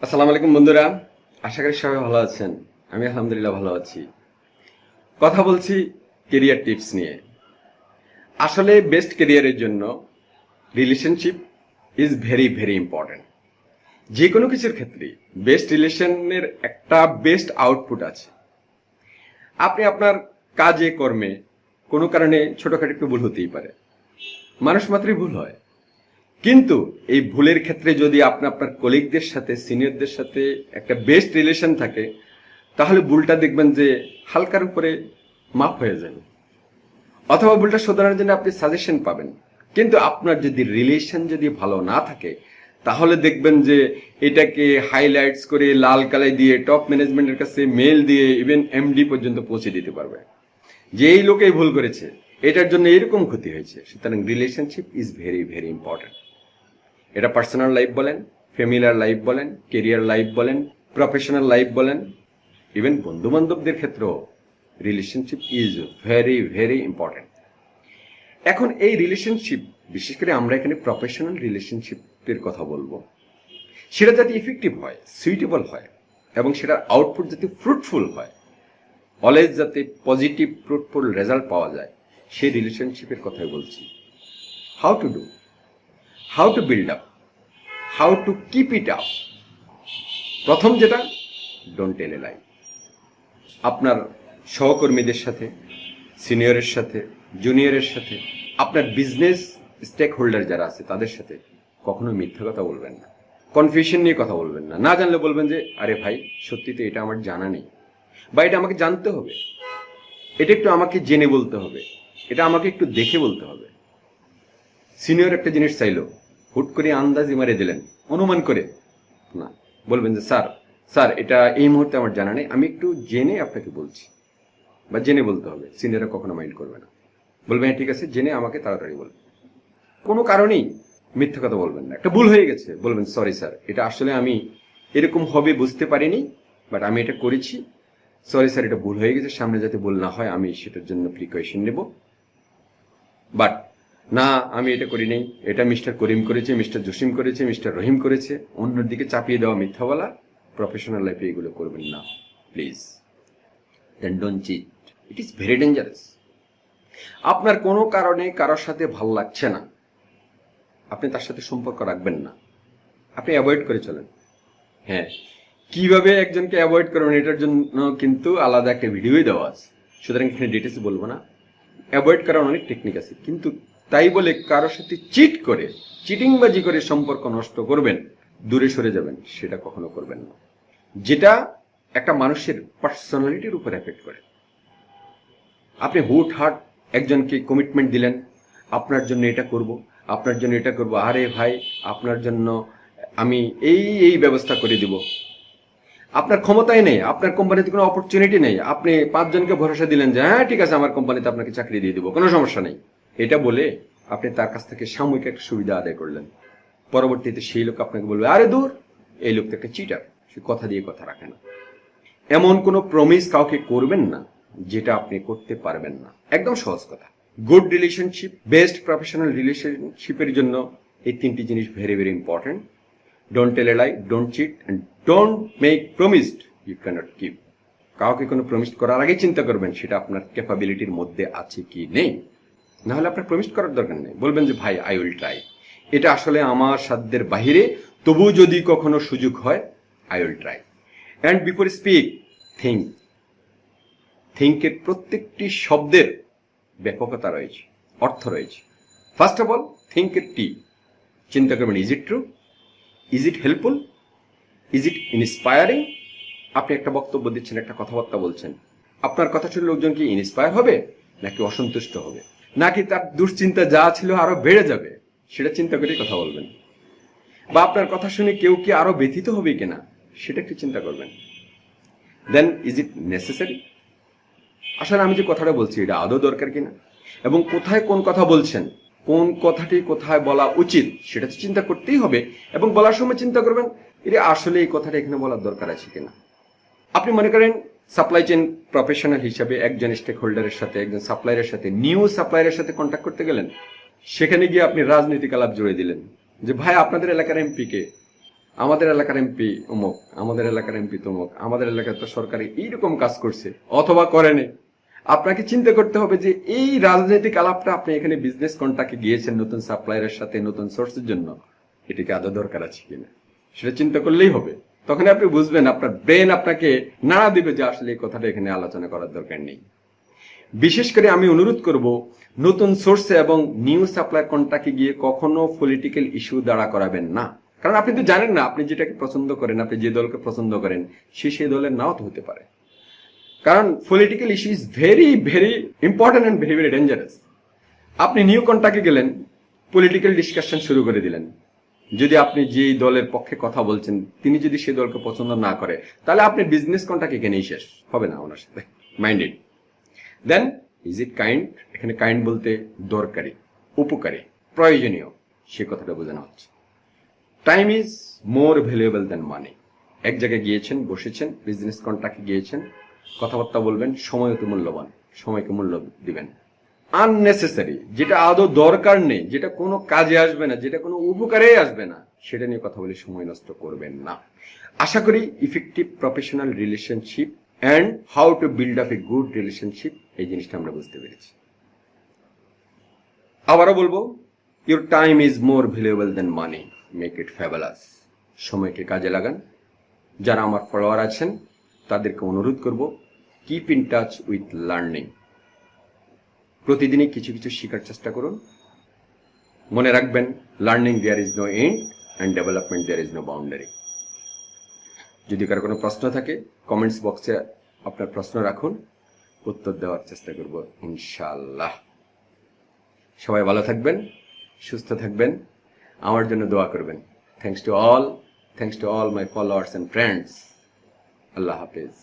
আসসালামু আলাইকুম বন্ধুরা, আশা করি সবাই ভালো আছেন। আমি আলহামদুলিল্লাহ ভালো আছি। কথা বলছি কেরিয়ার টিপস নিয়ে। আসলে বেস্ট কেরিয়ারের জন্য relationship is very very important. যে কোনো কিছুর ক্ষেত্রে বেস্ট রিলেশনের একটা বেস্ট আউটপুট আছে। আপনি আপনার কাজে কর্মে কোনো কারণে ছোটখাটো একটু ভুল হতেই পারে, মানুষ মাত্রই ভুল হয়। কিন্তু এই ভুলের ক্ষেত্রে যদি আপনি আপনার কলিগদের সাথে সিনিয়রদের সাথে একটা বেস্ট রিলেশন থাকে, তাহলে ভুলটা দেখবেন যে হালকার উপরে মাফ হয়ে যাবে, অথবা ভুলটা শোধরানোর জন্য আপনি সাজেশন পাবেন। কিন্তু আপনার যদি রিলেশন যদি ভালো না থাকে, তাহলে দেখবেন যে এটাকে হাইলাইটস করে লাল কালাই দিয়ে টপ ম্যানেজমেন্টের কাছে মেল দিয়ে ইভেন এমডি পর্যন্ত পৌঁছে দিতে পারবে যে এই লোক এই ভুল করেছে, এটার জন্য এরকম ক্ষতি হয়েছে। সুতরাং relationship is very very important. এটা পার্সোনাল লাইফ বলেন, ফ্যামিলিয়ার লাইফ বলেন, কেরিয়ার লাইফ বলেন, প্রফেশনাল লাইফ বলেন, ইভেন বন্ধু বান্ধবদের ক্ষেত্রেও relationship is very very important. এখন এই রিলেশনশিপ, বিশেষ করে আমরা এখানে প্রফেশনাল রিলেশনশিপের কথা বলবো, সেটা যাতে ইফেক্টিভ হয়, সুইটেবল হয়, এবং সেটার আউটপুট যাতে ফ্রুটফুল হয়, অলওয়েজ যাতে পজিটিভ ফ্রুটফুল রেজাল্ট পাওয়া যায়, সেই রিলেশনশিপের কথাই বলছি। How to do, how to build up, how to keep it up. প্রথম যেটা, ডোন্ট টেল এ লাই। আপনার সহকর্মীদের সাথে, সিনিয়রের সাথে, জুনিয়রের সাথে, আপনার বিজনেস স্টেক হোল্ডার যারা আছে তাদের সাথে কখনো মিথ্যা কথা বলবেন না, কনফিউশন নিয়ে কথা বলবেন না। না জানলে বলবেন যে আরে ভাই, সত্যি তো এটা আমার জানা নেই, বা এটা আমাকে জানতে হবে, এটা একটু আমাকে জেনে বলতে হবে, এটা আমাকে একটু দেখে বলতে হবে। সিনিয়র একটা জিনিস চাইলো, হুট করে আন্দাজি মারে দিলেন, অনুমান করে না, বলবেন যে স্যার স্যার এটা এই মুহূর্তে আমার জানা নেই, আমি একটু জেনে আপনাকে বলছি, বা জেনে বলতে হবে। সিনিয়ররা কখনো মাইন্ড করবে না, বলবেন হ্যাঁ ঠিক আছে, জেনে আমাকে তাড়াতাড়ি বলবেন। কোনো কারণেই মিথ্যা কথা বলবেন না। একটা ভুল হয়ে গেছে, বলবেন সরি স্যার, এটা আসলে আমি এরকম হবে বুঝতে পারিনি, বাট আমি এটা করেছি, সরি স্যার, এটা ভুল হয়ে গেছে, সামনে যাতে ভুল না হয় আমি সেটার জন্য প্রিকশন নেব। বাট না, আমি এটা করি নাই, এটা মিস্টার করিম করেছে, মিস্টার জসিম করেছে, মিস্টার রহিম করেছে, অন্যের দিকে চাপিয়ে দেওয়া, মিথ্যা বলা। প্রফেশনাল লাইফে এগুলো করবেন না please. Then don't cheat, it is very dangerous. আপনার কোনো কারণে কারোর সাথে ভালো লাগছে না, আপনি তার সাথে সম্পর্ক রাখবেন না, আপনি অ্যাভয়েড করে চলেন। হ্যাঁ, কিভাবে একজনকে অ্যাভয়েড করবেন এটার জন্য কিন্তু আলাদা একটা ভিডিওই দেওয়া আছে, সুতরাং এখানে ডিটেলস বলবো না। অ্যাভয়েড করার অনেক টেকনিক আছে, কিন্তু তাই বলে কারোর সাথে চিট করে, চিটিংবাজি করে সম্পর্ক নষ্ট করবেন, দূরে সরে যাবেন, সেটা কখনো করবেন না। যেটা একটা মানুষের পার্সোনালিটির উপর এফেক্ট করে। আপনি হুট হাট একজনকে কমিটমেন্ট দিলেন, আপনার জন্য এটা করব, আপনার জন্য এটা করব, আরে ভাই আপনার জন্য আমি এই এই ব্যবস্থা করে দিব। আপনার ক্ষমতায় নেই, আপনার কোম্পানিতে কোনো অপরচুনিটি নেই, আপনি 5 জনকে ভরসা দিলেন যে হ্যাঁ ঠিক আছে আমার কোম্পানিতে আপনাকে চাকরি দিয়ে দিব, কোনো সমস্যা নেই, এটা বলে আপনি তার কাছ থেকে সাময়িক একটা সুবিধা আদায় করলেন। পরবর্তীতে সেই লোক আপনাকে বলবে আরে দূর, এই লোক তো একটা চিটার, সে কথা দিয়ে কথা রাখে না। এমন কোনো প্রমিস কাউকে করবেন না যেটা আপনি করতে পারবেন না। একদম সহজ কথা। গুড রিলেশনশিপ, বেস্ট প্রফেশনাল রিলেশনশিপের জন্য এই 3টি জিনিস very very important. Don't tell a lie, don't cheat, and don't make promised you cannot keep. কাউকে কোনো প্রমিস করার আগে চিন্তা করবেন সেটা আপনার ক্যাপাবিলিটির মধ্যে আছে কি নেই। না হলে আপনার প্রমিস করার দরকার নেই, বলবেন যে ভাই আই উইল ট্রাই, এটা আসলে আমার সাধ্যের বাহিরে, তবু যদি কখনো সুযোগ হয় I will try. And before speak, think. থিঙ্কের প্রত্যেকটি শব্দের ব্যাপকতা রয়েছে, অর্থ রয়েছে। ফার্স্ট অফ অল, থিঙ্কের টি, চিন্তা করবেন is it true, is it helpful, is it inspiring. আপনি একটা বক্তব্য দিচ্ছেন, একটা কথাবার্তা বলছেন, আপনার কথা শুনে লোকজন কি ইন্সপায়ার হবে, নাকি অসন্তুষ্ট হবে, নাকি তার দুশ্চিন্তা যা ছিল আরো বেড়ে যাবে, সেটা চিন্তা করে কথা বলবেন। বা আপনার কথা শুনে কেউ কি আরো ব্যথিত হবে কিনা, সেটা একটু চিন্তা করবেন। দেন ইজ ইট নেসেসারি, আসলে আমি যে কথাটা বলছি এটা আদৌ দরকার কিনা, এবং কোথায় কোন কথা বলছেন, কোন কথাটি কোথায় বলা উচিত সেটা তো চিন্তা করতেই হবে। এবং বলার সময় চিন্তা করবেন এটা আসলে এই কথাটা এখানে বলার দরকার আছে কিনা। আপনি মনে করেন সাপ্লাই চেইন প্রফেশনাল হিসাবে একজন স্টেক হোল্ডারের সাথে, একজন সাপ্লায়ারের সাথে, নিউ সাপ্লায়ারের সাথে কন্ট্যাক্ট করতে গেলেন, সেখানে গিয়ে আপনি রাজনৈতিক আলাপ জুড়ে দিলেন যে ভাই আপনাদের এলাকার এমপি কে, আমাদের এলাকার এমপি অমুক, আমাদের এলাকার এমপি তমুক, আমাদের এলাকায় তো সরকারি এইরকম কাজ করছে অথবা করেনি। আপনাকে চিন্তা করতে হবে যে এই রাজনৈতিক আলাপটা আপনি এখানে বিজনেস কন্ট্রাক্টে গিয়েছেন নতুন সাপ্লায়ারের সাথে নতুন সোর্সের জন্য, এটিকে আদৌ দরকার আছে কিনা সেটা চিন্তা করলেই হবে। তখন আপনি বুঝবেন, আপনার ব্রেন আপনাকে নাড়া দিবে যে আসলে এই কথাটা এখানে আলোচনা করার দরকার নেই। বিশেষ করে আমি অনুরোধ করব, নতুন সোর্সে এবং নিউ সাপ্লাই কন্ট্রাক্টে গিয়ে কখনো পলিটিক্যাল ইস্যু দাঁড়া করাবেন না। কারণ আপনি তো জানেন না আপনি যেটাকে পছন্দ করেন, আপনি যে দলকে পছন্দ করেন সে সেই দলের নাও তো হতে পারে। কারণ political issue is very very important and very very dangerous. আপনি নিউ কন্ট্রাক্টে গেলেন, পলিটিক্যাল ডিসকাশন শুরু করে দিলেন। যদি আপনি যে দলের পক্ষে কথা বলছেন তিনি যদি সেই দলকে পছন্দ না করে, তাহলে আপনি বিজনেস কন্ট্রাক্ট এখানেই শেষ হবে না ওনার সাথে। Minded. Then is it kind, এখানে কাইন্ড বলতে দরকারি, উপকারী, প্রয়োজনীয়, সে কথাটা বোঝানো হচ্ছে। Time is more valuable than money. এক জায়গায় গিয়েছেন, বসেছেন, বিজনেস কন্ট্রাক্টে গিয়েছেন, কথাবার্তা বলবেন, সময় অতি মূল্যবান, সময়কে মূল্য দিবেন। আননেসেসারি, যেটা আদৌ দরকার নেই, যেটা কোনো কাজে আসবে না, যেটা কোনো উপকারে আসবে না, সেটা নিয়ে কথা বলে সময় নষ্ট করবেন না। আশা করি effective professional relationship and how to build up a good relationship, এই জিনিসটা আমরা বুঝতে পেরেছি। আবারও বলবো, your time is more valuable than money, make it fabulous. সময়কে কাজে লাগান। যারা আমার ফলোয়ার আছেন তাদেরকে অনুরোধ করব, keep in touch with learning. প্রতিদিনই কিছু কিছু শেখার চেষ্টা করুন। মনে রাখবেন, learning there is no end and development there is no boundary. যদি কারো কোনো প্রশ্ন থাকে কমেন্টস বক্সে আপনার প্রশ্ন রাখুন, উত্তর দেওয়ার চেষ্টা করব ইনশাআল্লাহ। সবাই ভালো থাকবেন, সুস্থ থাকবেন, আমার জন্য দোয়া করবেন। Thanks to all my followers and friends. আল্লাহ হাফেজ।